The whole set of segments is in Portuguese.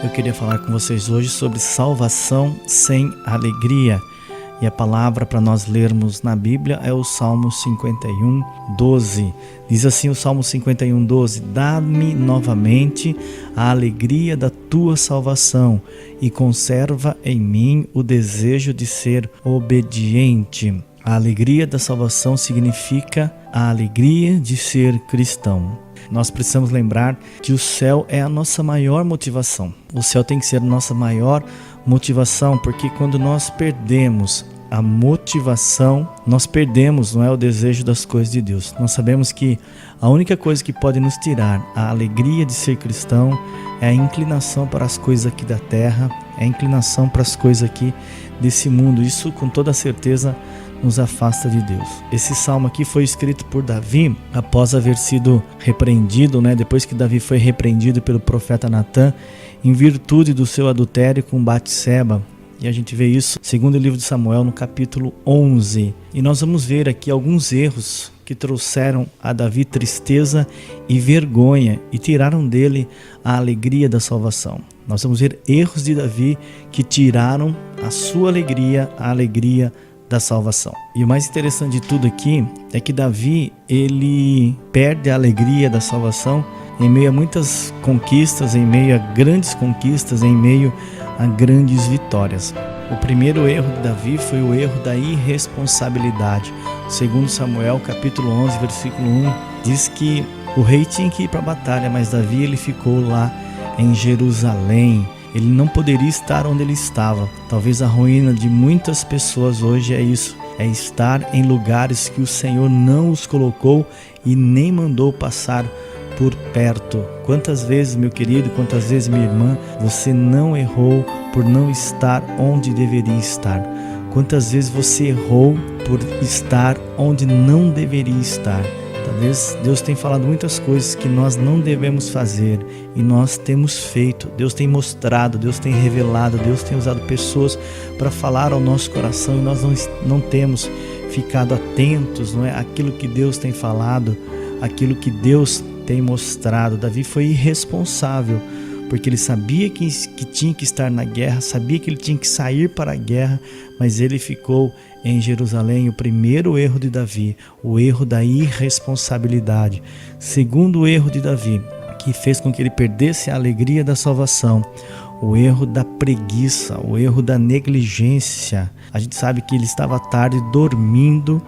Eu queria falar com vocês hoje sobre salvação sem alegria. E a palavra para nós lermos na Bíblia é o Salmo 51, 12. Diz assim o Salmo 51, 12: Dá-me novamente a alegria da tua salvação e conserva em mim o desejo de ser obediente. A alegria da salvação significa a alegria de ser cristão. Nós precisamos lembrar que o céu é a nossa maior motivação. O céu tem que ser a nossa maior motivação, porque quando nós perdemos a motivação, nós perdemos, não é, o desejo das coisas de Deus. Nós sabemos que a única coisa que pode nos tirar a alegria de ser cristão é a inclinação para as coisas aqui da terra, é a inclinação para as coisas aqui desse mundo. Isso com toda certeza nos afasta de Deus. Esse salmo aqui foi escrito por Davi após haver sido repreendido, depois que Davi foi repreendido pelo profeta Natã em virtude do seu adultério com Batseba. E a gente vê isso segundo o livro de Samuel, no capítulo 11. E nós vamos ver aqui alguns erros que trouxeram a Davi tristeza e vergonha e tiraram dele a alegria da salvação. Nós vamos ver erros de Davi que tiraram a sua alegria, a alegria da salvação. E o mais interessante de tudo aqui é que Davi, ele perde a alegria da salvação em meio a muitas conquistas, em meio a grandes conquistas, em meio a grandes vitórias. O primeiro erro de Davi foi o erro da irresponsabilidade. Segundo Samuel, capítulo 11, versículo 1, diz que o rei tinha que ir para a batalha, mas Davi ele ficou lá em Jerusalém. Ele não poderia estar onde ele estava. Talvez a ruína de muitas pessoas hoje é isso, é estar em lugares que o Senhor não os colocou e nem mandou passar por perto. Quantas vezes, meu querido, quantas vezes, minha irmã, você não errou por não estar onde deveria estar? Quantas vezes você errou por estar onde não deveria estar? Talvez Deus tenha falado muitas coisas que nós não devemos fazer e nós temos feito. Deus tem mostrado, Deus tem revelado, Deus tem usado pessoas para falar ao nosso coração e nós não temos ficado atentos, àquilo que Deus tem falado, aquilo que Deus tem mostrado. Davi foi irresponsável porque ele sabia que tinha que estar na guerra, sabia que ele tinha que sair para a guerra, mas ele ficou em Jerusalém. O primeiro erro de Davi, o erro da irresponsabilidade. Segundo erro de Davi, que fez com que ele perdesse a alegria da salvação, o erro da preguiça, o erro da negligência. A gente sabe que ele estava à tarde dormindo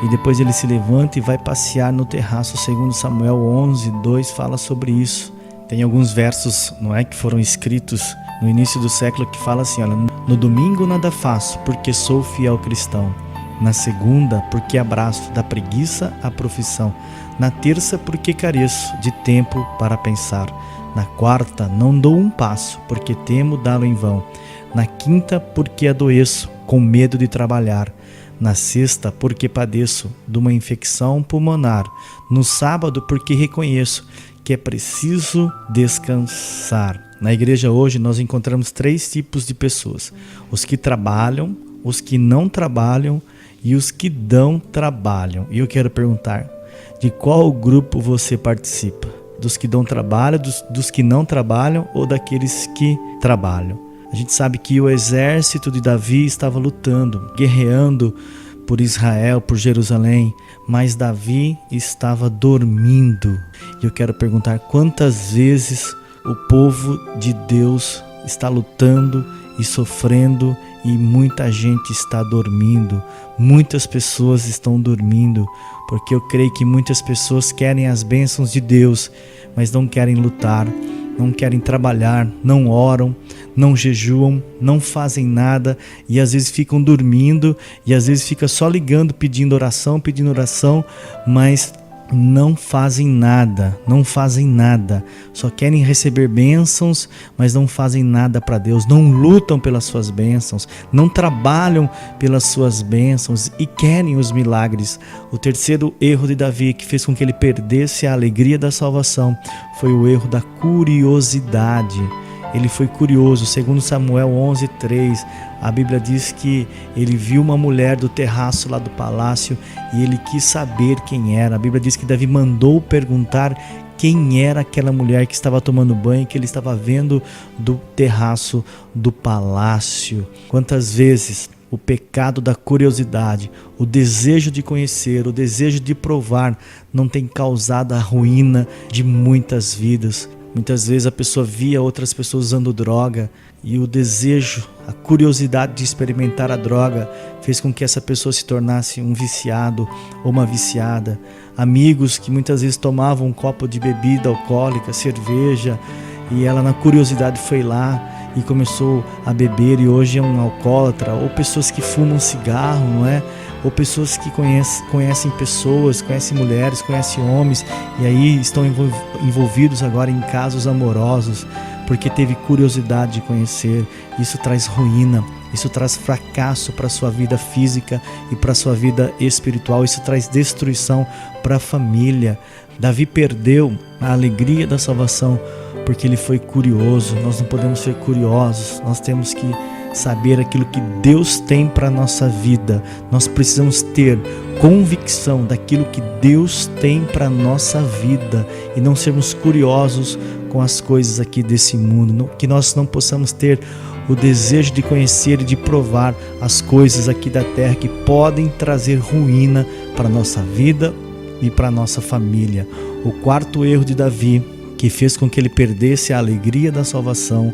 e depois ele se levanta e vai passear no terraço. Segundo Samuel 11, 2 fala sobre isso. Tem alguns versos, que foram escritos no início do século que fala assim, olha: no domingo nada faço, porque sou fiel cristão. Na segunda, porque abraço da preguiça a profissão. Na terça, porque careço de tempo para pensar. Na quarta, não dou um passo, porque temo dá-lo em vão. Na quinta, porque adoeço, com medo de trabalhar. Na sexta, porque padeço de uma infecção pulmonar. No sábado, porque reconheço que é preciso descansar. Na igreja hoje nós encontramos 3 tipos de pessoas: os que trabalham, os que não trabalham e os que dão trabalho. E eu quero perguntar, de qual grupo você participa? Dos que dão trabalho, dos que não trabalham ou daqueles que trabalham? A gente sabe que o exército de Davi estava lutando, guerreando por Israel, por Jerusalém, mas Davi estava dormindo. E eu quero perguntar, quantas vezes o povo de Deus está lutando e sofrendo e muita gente está dormindo? Muitas pessoas estão dormindo, porque eu creio que muitas pessoas querem as bênçãos de Deus, mas não querem lutar, não querem trabalhar, não oram, não jejuam, não fazem nada e às vezes ficam dormindo e às vezes fica só ligando pedindo oração, mas não fazem nada, só querem receber bênçãos, mas não fazem nada para Deus, não lutam pelas suas bênçãos, não trabalham pelas suas bênçãos e querem os milagres. O terceiro erro de Davi, que fez com que ele perdesse a alegria da salvação, foi o erro da curiosidade. ele foi curioso. Segundo Samuel 11:3, a Bíblia diz que ele viu uma mulher do terraço lá do palácio e ele quis saber quem era. A Bíblia diz que Davi mandou perguntar quem era aquela mulher que estava tomando banho, que ele estava vendo do terraço do palácio. Quantas vezes o pecado da curiosidade, o desejo de conhecer, o desejo de provar não tem causado a ruína de muitas vidas. Muitas vezes a pessoa via outras pessoas usando droga e o desejo, a curiosidade de experimentar a droga fez com que essa pessoa se tornasse um viciado ou uma viciada. Amigos que muitas vezes tomavam um copo de bebida alcoólica, cerveja, e ela na curiosidade foi lá e começou a beber e hoje é um alcoólatra. Ou pessoas que fumam cigarro, não é? Ou pessoas que conhecem pessoas, conhecem mulheres, conhecem homens e aí estão envolvidos agora em casos amorosos porque teve curiosidade de conhecer. Isso traz ruína, isso traz fracasso para a sua vida física e para a sua vida espiritual, isso traz destruição para a família. Davi perdeu a alegria da salvação porque ele foi curioso. Nós não podemos ser curiosos, nós temos que saber aquilo que Deus tem para a nossa vida. Nós precisamos ter convicção daquilo que Deus tem para a nossa vida e não sermos curiosos com as coisas aqui desse mundo, que nós não possamos ter o desejo de conhecer e de provar as coisas aqui da terra que podem trazer ruína para a nossa vida e para a nossa família. O quarto erro de Davi, que fez com que ele perdesse a alegria da salvação,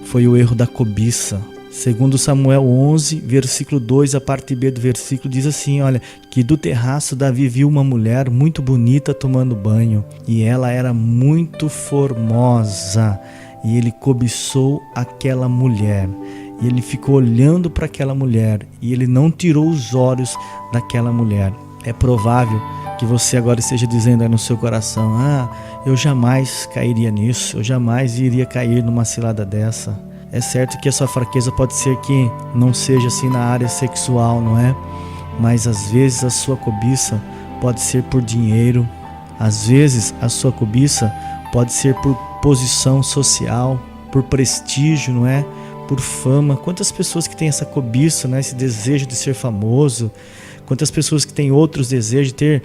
foi o erro da cobiça. Segundo Samuel 11, versículo 2, a parte B do versículo diz assim, olha, que do terraço Davi viu uma mulher muito bonita tomando banho, e ela era muito formosa, e ele cobiçou aquela mulher, e ele ficou olhando para aquela mulher, e ele não tirou os olhos daquela mulher. É provável que você agora esteja dizendo aí no seu coração, eu jamais cairia nisso, eu jamais iria cair numa cilada dessa. É certo que a sua fraqueza pode ser que não seja assim na área sexual, não é? Mas às vezes a sua cobiça pode ser por dinheiro, às vezes a sua cobiça pode ser por posição social, por prestígio, não é? Por fama. Quantas pessoas que têm essa cobiça, né? Esse desejo de ser famoso, quantas pessoas que têm outros desejos de ter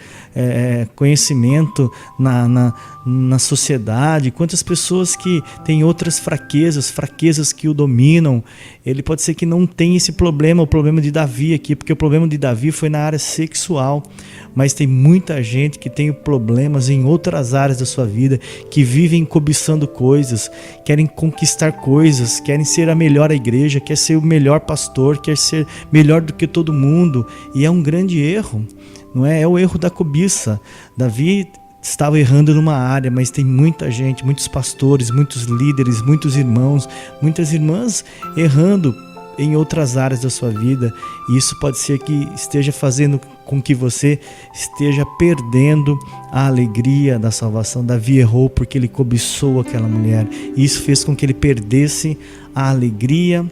conhecimento na sociedade, quantas pessoas que têm outras fraquezas que o dominam. Ele pode ser que não tenha esse problema, o problema de Davi aqui, porque o problema de Davi foi na área sexual, mas tem muita gente que tem problemas em outras áreas da sua vida, que vivem cobiçando coisas, querem conquistar coisas, querem ser a melhor igreja, quer ser o melhor pastor, quer ser melhor do que todo mundo, e é um grande erro, não é? É o erro da cobiça. Davi estava errando numa área, mas tem muita gente, muitos pastores, muitos líderes, muitos irmãos, muitas irmãs errando em outras áreas da sua vida, e isso pode ser que esteja fazendo com que você esteja perdendo a alegria da salvação. Davi errou porque ele cobiçou aquela mulher, e isso fez com que ele perdesse a alegria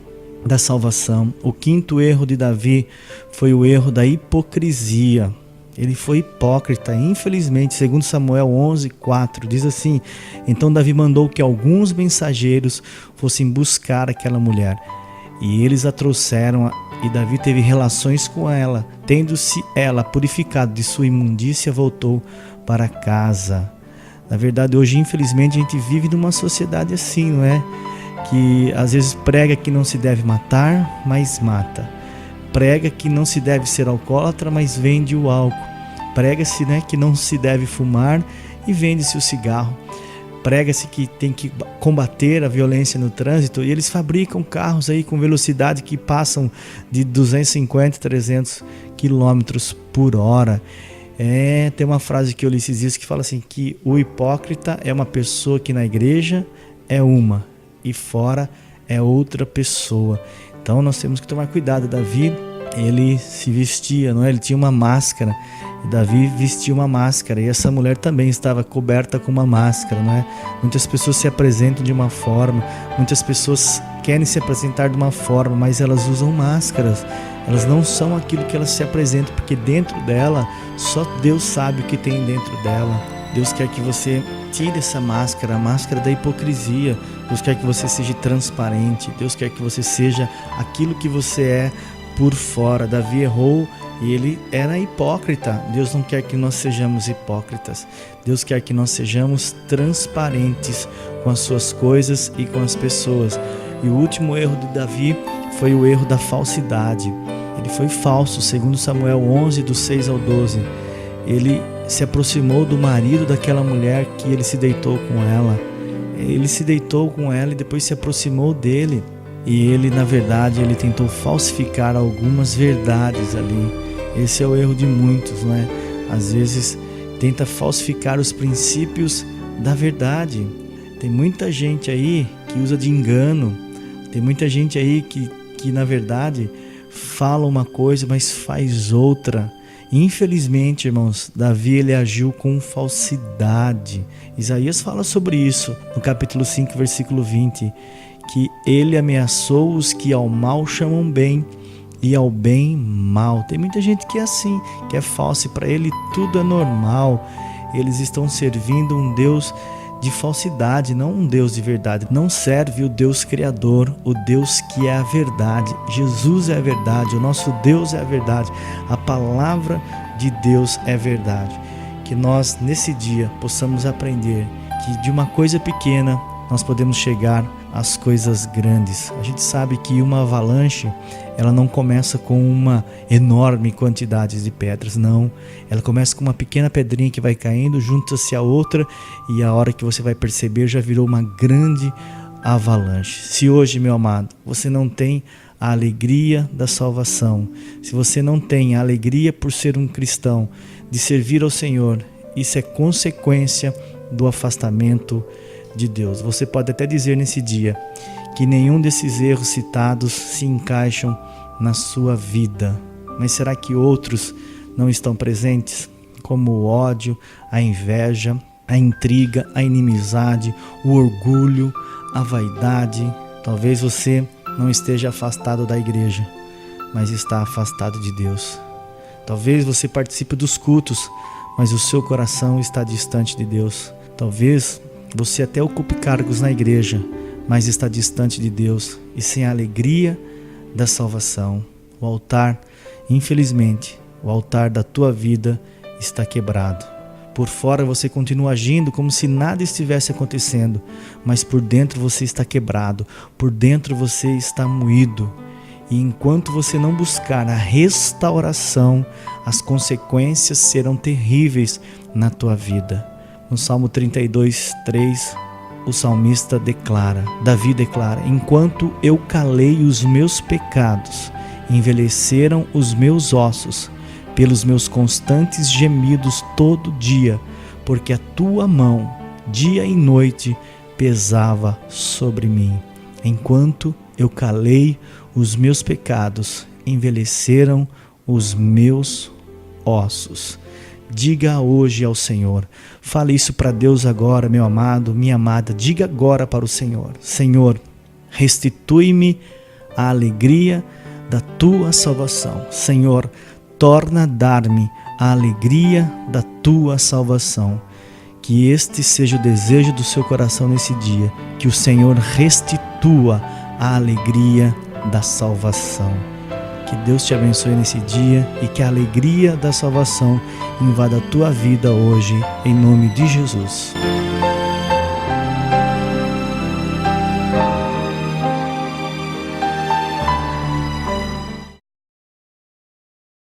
da salvação. O quinto erro de Davi foi o erro da hipocrisia. Ele foi hipócrita, infelizmente. Segundo Samuel 11:4, diz assim: então Davi mandou que alguns mensageiros fossem buscar aquela mulher, e eles a trouxeram, e Davi teve relações com ela. Tendo-se ela purificado de sua imundícia, voltou para casa. Na verdade, hoje, infelizmente, a gente vive numa sociedade assim, não é? Que às vezes prega que não se deve matar, mas mata. Prega que não se deve ser alcoólatra, mas vende o álcool. Prega-se, né, que não se deve fumar e vende-se o cigarro. Prega-se que tem que combater a violência no trânsito, e eles fabricam carros aí com velocidade que passam de 250, 300 quilômetros por hora. Tem uma frase que eu li esses dias que fala assim, que o hipócrita é uma pessoa que na igreja é uma e fora é outra pessoa. Então nós temos que tomar cuidado. Davi, ele se vestia, não é? Ele tinha uma máscara, e Davi vestia uma máscara, e essa mulher também estava coberta com uma máscara, não é? Muitas pessoas se apresentam de uma forma, muitas pessoas querem se apresentar de uma forma, mas elas usam máscaras, elas não são aquilo que elas se apresentam, porque dentro dela, só Deus sabe o que tem dentro dela. Deus quer que você tire essa máscara, a máscara da hipocrisia. Deus quer que você seja transparente. Deus quer que você seja aquilo que você é por fora. Davi errou e ele era hipócrita. Deus não quer que nós sejamos hipócritas. Deus quer que nós sejamos transparentes com as suas coisas e com as pessoas. E o último erro de Davi foi o erro da falsidade. Ele foi falso, segundo Samuel 11, do 6 ao 12. Ele se aproximou do marido daquela mulher que ele se deitou com ela. Ele se deitou com ela e depois se aproximou dele. E ele, na verdade, ele tentou falsificar algumas verdades ali. Esse é o erro de muitos, não é? Às vezes tenta falsificar os princípios da verdade. Tem muita gente aí que usa de engano. Tem muita gente aí que na verdade fala uma coisa, mas faz outra. Infelizmente, irmãos, Davi ele agiu com falsidade. Isaías fala sobre isso no capítulo 5, versículo 20, que ele ameaçou os que ao mal chamam bem e ao bem mal. Tem muita gente que é assim, que é falsa, e para ele tudo é normal. Eles estão servindo um Deus de falsidade, não um Deus de verdade. Não serve o Deus Criador, o Deus que é a verdade. Jesus é a verdade, o nosso Deus é a verdade. A palavra de Deus é verdade. Que nós nesse dia possamos aprender que de uma coisa pequena nós podemos chegar às coisas grandes. A gente sabe que uma avalanche, ela não começa com uma enorme quantidade de pedras, não. Ela começa com uma pequena pedrinha que vai caindo, junta-se a outra, e a hora que você vai perceber já virou uma grande avalanche. Se hoje, meu amado, você não tem a alegria da salvação, se você não tem a alegria por ser um cristão, de servir ao Senhor, isso é consequência do afastamento de Deus. Você pode até dizer nesse dia que nenhum desses erros citados se encaixam na sua vida, mas será que outros não estão presentes? Como o ódio, a inveja, a intriga, a inimizade, o orgulho, a vaidade. Talvez você não esteja afastado da igreja, mas está afastado de Deus. Talvez você participe dos cultos, mas o seu coração está distante de Deus. Talvez você até ocupe cargos na igreja, mas está distante de Deus e sem a alegria da salvação. O altar, infelizmente, o altar da tua vida está quebrado. Por fora você continua agindo como se nada estivesse acontecendo, mas por dentro você está quebrado, por dentro você está moído. E enquanto você não buscar a restauração, as consequências serão terríveis na tua vida. No Salmo 32, 3, o salmista declara, Davi declara: enquanto eu calei os meus pecados, envelheceram os meus ossos, pelos meus constantes gemidos todo dia, porque a tua mão, dia e noite, pesava sobre mim. Enquanto eu calei os meus pecados, envelheceram os meus ossos. Diga hoje ao Senhor, fale isso para Deus agora, meu amado, minha amada, diga agora para o Senhor: Senhor, restitui-me a alegria da tua salvação. Senhor, torna a dar-me a alegria da tua salvação. Que este seja o desejo do seu coração nesse dia, que o Senhor restitua a alegria da salvação. Que Deus te abençoe nesse dia e que a alegria da salvação invada a tua vida hoje, em nome de Jesus.